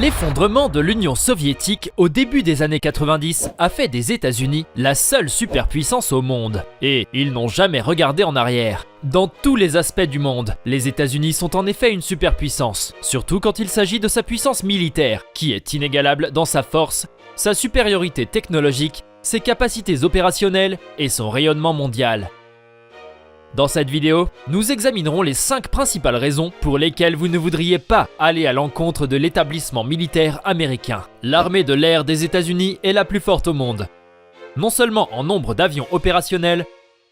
L'effondrement de l'Union soviétique au début des années 90 a fait des États-Unis la seule superpuissance au monde. Et ils n'ont jamais regardé en arrière. Dans tous les aspects du monde, les États-Unis sont en effet une superpuissance, surtout quand il s'agit de sa puissance militaire, qui est inégalable dans sa force, sa supériorité technologique, ses capacités opérationnelles et son rayonnement mondial. Dans cette vidéo, nous examinerons les 5 principales raisons pour lesquelles vous ne voudriez pas aller à l'encontre de l'établissement militaire américain. L'armée de l'air des États-Unis est la plus forte au monde, non seulement en nombre d'avions opérationnels,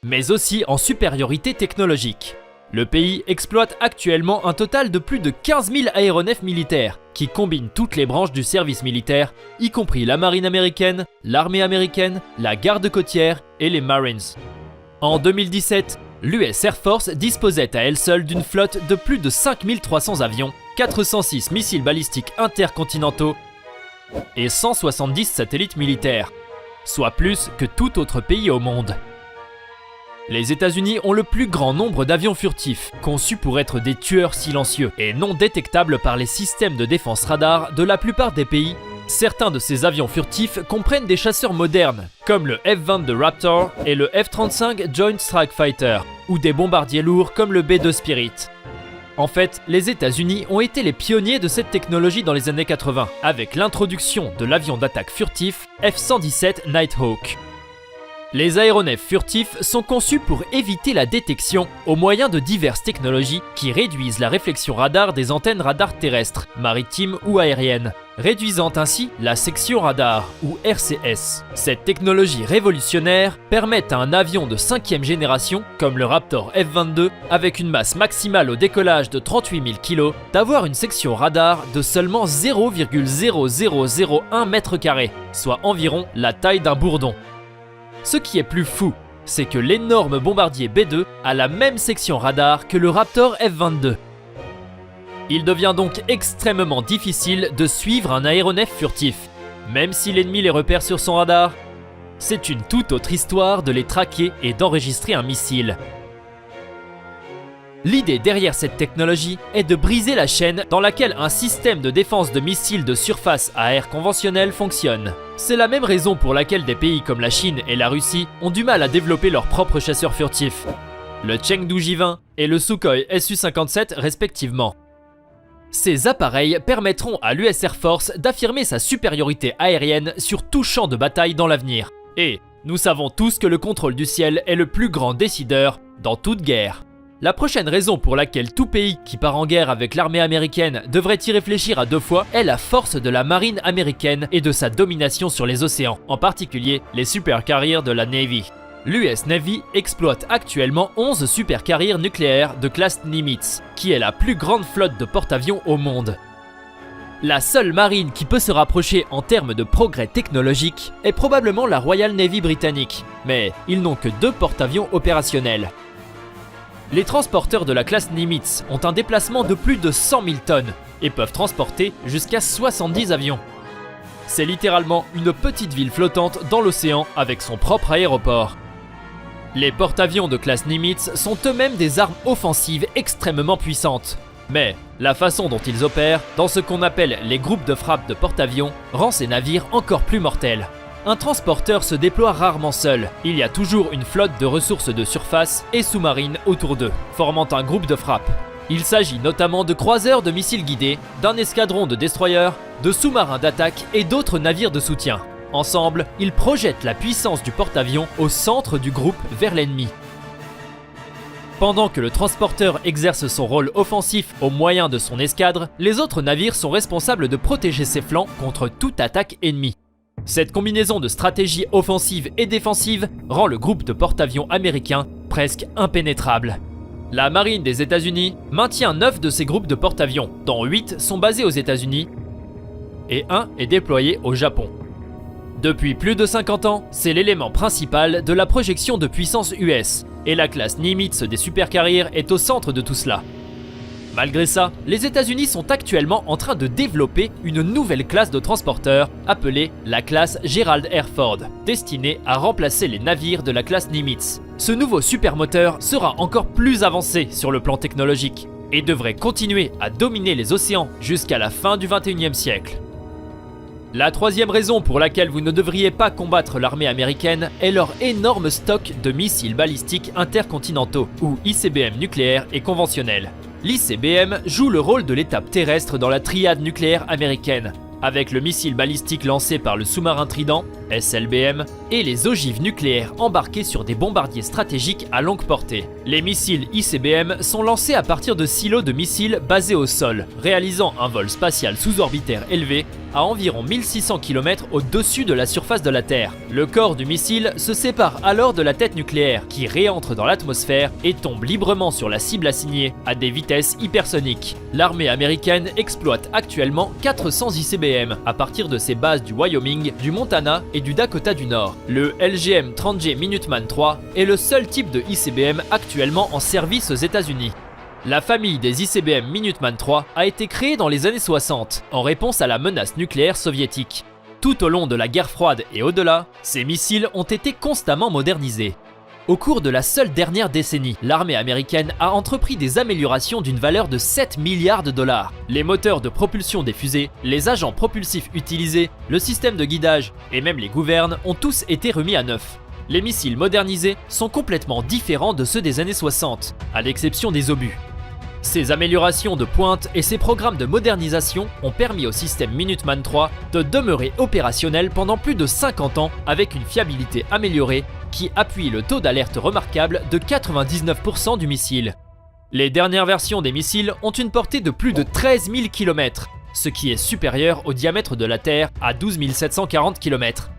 mais aussi en supériorité technologique. Le pays exploite actuellement un total de plus de 15 000 aéronefs militaires, qui combinent toutes les branches du service militaire, y compris la marine américaine, l'armée américaine, la garde côtière et les Marines. En 2017, l'US Air Force disposait à elle seule d'une flotte de plus de 5300 avions, 406 missiles balistiques intercontinentaux et 170 satellites militaires, soit plus que tout autre pays au monde. Les États-Unis ont le plus grand nombre d'avions furtifs, conçus pour être des tueurs silencieux et non détectables par les systèmes de défense radar de la plupart des pays. Certains de ces avions furtifs comprennent des chasseurs modernes, comme le F-22 Raptor et le F-35 Joint Strike Fighter, ou des bombardiers lourds comme le B-2 Spirit. En fait, les États-Unis ont été les pionniers de cette technologie dans les années 80, avec l'introduction de l'avion d'attaque furtif F-117 Nighthawk. Les aéronefs furtifs sont conçus pour éviter la détection au moyen de diverses technologies qui réduisent la réflexion radar des antennes radar terrestres, maritimes ou aériennes, réduisant ainsi la section radar, ou RCS. Cette technologie révolutionnaire permet à un avion de 5e génération, comme le Raptor F-22, avec une masse maximale au décollage de 38 000 kg, d'avoir une section radar de seulement 0,0001 m², soit environ la taille d'un bourdon. Ce qui est plus fou, c'est que l'énorme bombardier B-2 a la même section radar que le Raptor F-22. Il devient donc extrêmement difficile de suivre un aéronef furtif, même si l'ennemi les repère sur son radar. C'est une toute autre histoire de les traquer et d'enregistrer un missile. L'idée derrière cette technologie est de briser la chaîne dans laquelle un système de défense de missiles de surface à air conventionnel fonctionne. C'est la même raison pour laquelle des pays comme la Chine et la Russie ont du mal à développer leurs propres chasseurs furtifs, le Chengdu J-20 et le Sukhoi Su-57 respectivement. Ces appareils permettront à l'US Air Force d'affirmer sa supériorité aérienne sur tout champ de bataille dans l'avenir. Et nous savons tous que le contrôle du ciel est le plus grand décideur dans toute guerre. La prochaine raison pour laquelle tout pays qui part en guerre avec l'armée américaine devrait y réfléchir à 2 fois est la force de la marine américaine et de sa domination sur les océans, en particulier les supercarriers de la Navy. L'US Navy exploite actuellement 11 supercarriers nucléaires de classe Nimitz, qui est la plus grande flotte de porte-avions au monde. La seule marine qui peut se rapprocher en termes de progrès technologiques est probablement la Royal Navy britannique, mais ils n'ont que 2 porte-avions opérationnels. Les transporteurs de la classe Nimitz ont un déplacement de plus de 100 000 tonnes et peuvent transporter jusqu'à 70 avions. C'est littéralement une petite ville flottante dans l'océan avec son propre aéroport. Les porte-avions de classe Nimitz sont eux-mêmes des armes offensives extrêmement puissantes. Mais la façon dont ils opèrent, dans ce qu'on appelle les groupes de frappe de porte-avions, rend ces navires encore plus mortels. Un transporteur se déploie rarement seul, il y a toujours une flotte de ressources de surface et sous-marines autour d'eux, formant un groupe de frappe. Il s'agit notamment de croiseurs de missiles guidés, d'un escadron de destroyers, de sous-marins d'attaque et d'autres navires de soutien. Ensemble, ils projettent la puissance du porte-avions au centre du groupe vers l'ennemi. Pendant que le transporteur exerce son rôle offensif au moyen de son escadre, les autres navires sont responsables de protéger ses flancs contre toute attaque ennemie. Cette combinaison de stratégie offensive et défensive rend le groupe de porte-avions américain presque impénétrable. La marine des États-Unis maintient 9 de ces groupes de porte-avions, dont 8 sont basés aux États-Unis et 1 est déployé au Japon. Depuis plus de 50 ans, c'est l'élément principal de la projection de puissance US, et la classe Nimitz des supercarriers est au centre de tout cela. Malgré ça, les États-Unis sont actuellement en train de développer une nouvelle classe de transporteurs appelée la classe Gerald R. Ford, destinée à remplacer les navires de la classe Nimitz. Ce nouveau supermoteur sera encore plus avancé sur le plan technologique. et devraient continuer à dominer les océans jusqu'à la fin du XXIe siècle. La troisième raison pour laquelle vous ne devriez pas combattre l'armée américaine est leur énorme stock de missiles balistiques intercontinentaux, ou ICBM nucléaires et conventionnels. L'ICBM joue le rôle de l'étape terrestre dans la triade nucléaire américaine, avec le missile balistique lancé par le sous-marin Trident, SLBM, et les ogives nucléaires embarquées sur des bombardiers stratégiques à longue portée. Les missiles ICBM sont lancés à partir de silos de missiles basés au sol, réalisant un vol spatial sous-orbitaire élevé à environ 1600 km au-dessus de la surface de la Terre. Le corps du missile se sépare alors de la tête nucléaire qui réentre dans l'atmosphère et tombe librement sur la cible assignée à des vitesses hypersoniques. L'armée américaine exploite actuellement 400 ICBM à partir de ses bases du Wyoming, du Montana et du Dakota du Nord. Le LGM-30J Minuteman III est le seul type de ICBM actuellement en service aux États-Unis. La famille des ICBM Minuteman III a été créée dans les années 60 en réponse à la menace nucléaire soviétique. Tout au long de la guerre froide et au-delà, ces missiles ont été constamment modernisés. Au cours de la seule dernière décennie, l'armée américaine a entrepris des améliorations d'une valeur de 7 milliards de dollars. Les moteurs de propulsion des fusées, les agents propulsifs utilisés, le système de guidage et même les gouvernes ont tous été remis à neuf. Les missiles modernisés sont complètement différents de ceux des années 60, à l'exception des obus. Ces améliorations de pointe et ces programmes de modernisation ont permis au système Minuteman III de demeurer opérationnel pendant plus de 50 ans avec une fiabilité améliorée qui appuie le taux d'alerte remarquable de 99% du missile. Les dernières versions des missiles ont une portée de plus de 13 000 km, ce qui est supérieur au diamètre de la Terre à 12 740 km.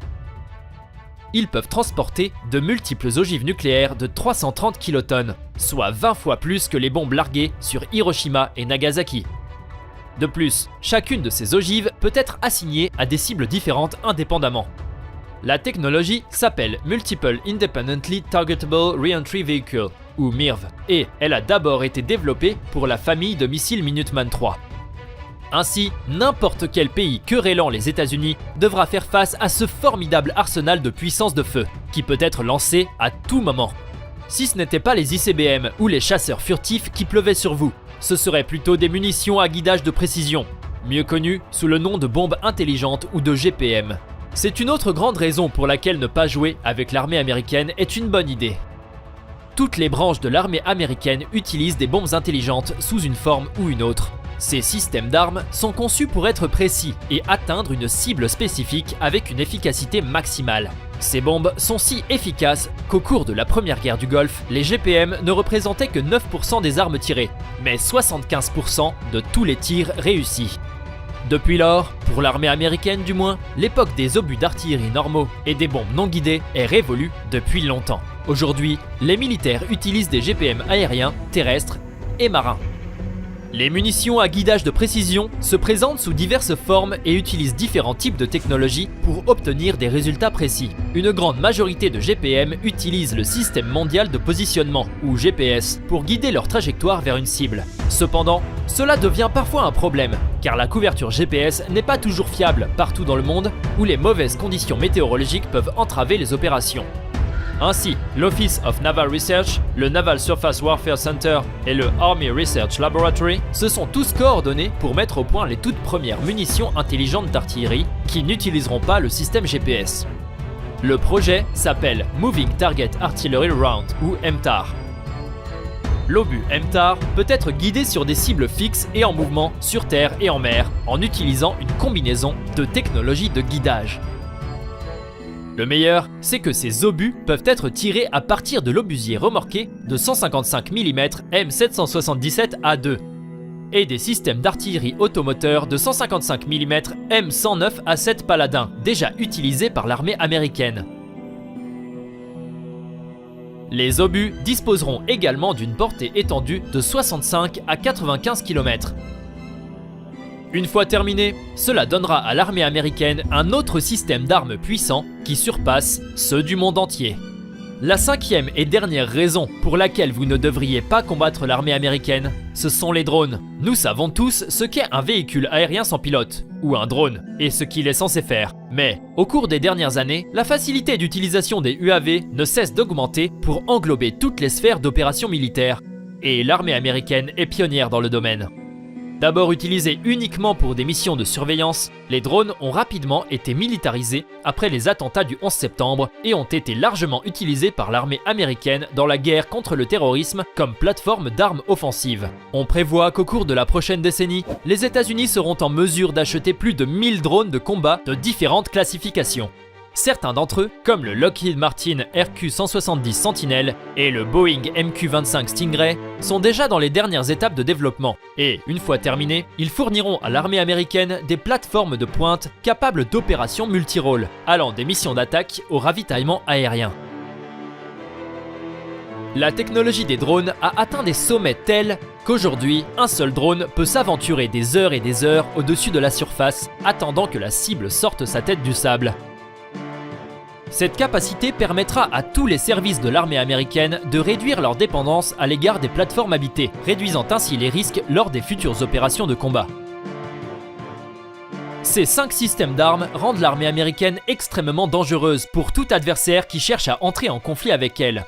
Ils peuvent transporter de multiples ogives nucléaires de 330 kilotonnes, soit 20 fois plus que les bombes larguées sur Hiroshima et Nagasaki. De plus, chacune de ces ogives peut être assignée à des cibles différentes indépendamment. La technologie s'appelle Multiple Independently Targetable Reentry Vehicle, ou MIRV, et elle a d'abord été développée pour la famille de missiles Minuteman III. Ainsi, n'importe quel pays querellant les États-Unis devra faire face à ce formidable arsenal de puissance de feu, qui peut être lancé à tout moment. Si ce n'était pas les ICBM ou les chasseurs furtifs qui pleuvaient sur vous, ce seraient plutôt des munitions à guidage de précision, mieux connues sous le nom de bombes intelligentes ou de GPM. C'est une autre grande raison pour laquelle ne pas jouer avec l'armée américaine est une bonne idée. Toutes les branches de l'armée américaine utilisent des bombes intelligentes sous une forme ou une autre. Ces systèmes d'armes sont conçus pour être précis et atteindre une cible spécifique avec une efficacité maximale. Ces bombes sont si efficaces qu'au cours de la première guerre du Golfe, les GPM ne représentaient que 9% des armes tirées, mais 75% de tous les tirs réussis. Depuis lors, pour l'armée américaine du moins, l'époque des obus d'artillerie normaux et des bombes non guidées est révolue depuis longtemps. Aujourd'hui, les militaires utilisent des GPM aériens, terrestres et marins. Les munitions à guidage de précision se présentent sous diverses formes et utilisent différents types de technologies pour obtenir des résultats précis. Une grande majorité de GPM utilisent le système mondial de positionnement, ou GPS, pour guider leur trajectoire vers une cible. Cependant, cela devient parfois un problème, car la couverture GPS n'est pas toujours fiable partout dans le monde, où les mauvaises conditions météorologiques peuvent entraver les opérations. Ainsi, l'Office of Naval Research, le Naval Surface Warfare Center et le Army Research Laboratory se sont tous coordonnés pour mettre au point les toutes premières munitions intelligentes d'artillerie qui n'utiliseront pas le système GPS. Le projet s'appelle Moving Target Artillery Round, ou MTAR. L'obus MTAR peut être guidé sur des cibles fixes et en mouvement sur terre et en mer en utilisant une combinaison de technologies de guidage. Le meilleur, c'est que ces obus peuvent être tirés à partir de l'obusier remorqué de 155 mm M777A2 et des systèmes d'artillerie automoteur de 155 mm M109A7 Paladin, déjà utilisés par l'armée américaine. Les obus disposeront également d'une portée étendue de 65 à 95 km. Une fois terminé, cela donnera à l'armée américaine un autre système d'armes puissant qui surpasse ceux du monde entier. La cinquième et dernière raison pour laquelle vous ne devriez pas combattre l'armée américaine, ce sont les drones. Nous savons tous ce qu'est un véhicule aérien sans pilote, ou un drone, et ce qu'il est censé faire. Mais, au cours des dernières années, la facilité d'utilisation des UAV ne cesse d'augmenter pour englober toutes les sphères d'opérations militaires. et l'armée américaine est pionnière dans le domaine. D'abord utilisés uniquement pour des missions de surveillance, les drones ont rapidement été militarisés après les attentats du 11 septembre et ont été largement utilisés par l'armée américaine dans la guerre contre le terrorisme comme plateforme d'armes offensives. On prévoit qu'au cours de la prochaine décennie, les États-Unis seront en mesure d'acheter plus de 1000 drones de combat de différentes classifications. Certains d'entre eux, comme le Lockheed Martin RQ-170 Sentinel et le Boeing MQ-25 Stingray, sont déjà dans les dernières étapes de développement et, une fois terminés, ils fourniront à l'armée américaine des plateformes de pointe capables d'opérations multirôles, allant des missions d'attaque au ravitaillement aérien. La technologie des drones a atteint des sommets tels qu'aujourd'hui, un seul drone peut s'aventurer des heures et des heures au-dessus de la surface, attendant que la cible sorte sa tête du sable. Cette capacité permettra à tous les services de l'armée américaine de réduire leur dépendance à l'égard des plateformes habitées, réduisant ainsi les risques lors des futures opérations de combat. Ces 5 systèmes d'armes rendent l'armée américaine extrêmement dangereuse pour tout adversaire qui cherche à entrer en conflit avec elle.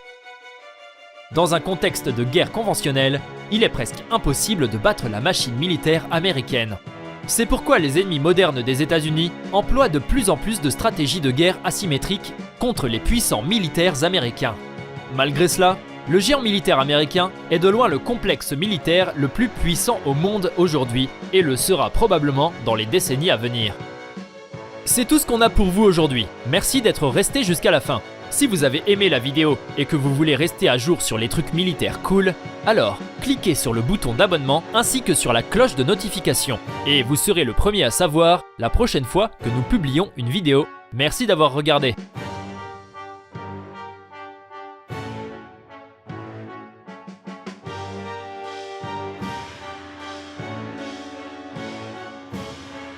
Dans un contexte de guerre conventionnelle, il est presque impossible de battre la machine militaire américaine. C'est pourquoi les ennemis modernes des États-Unis emploient de plus en plus de stratégies de guerre asymétriques contre les puissants militaires américains. Malgré cela, le géant militaire américain est de loin le complexe militaire le plus puissant au monde aujourd'hui et le sera probablement dans les décennies à venir. C'est tout ce qu'on a pour vous aujourd'hui. Merci d'être resté jusqu'à la fin. Si vous avez aimé la vidéo et que vous voulez rester à jour sur les trucs militaires cool, alors cliquez sur le bouton d'abonnement ainsi que sur la cloche de notification et vous serez le premier à savoir la prochaine fois que nous publions une vidéo. Merci d'avoir regardé.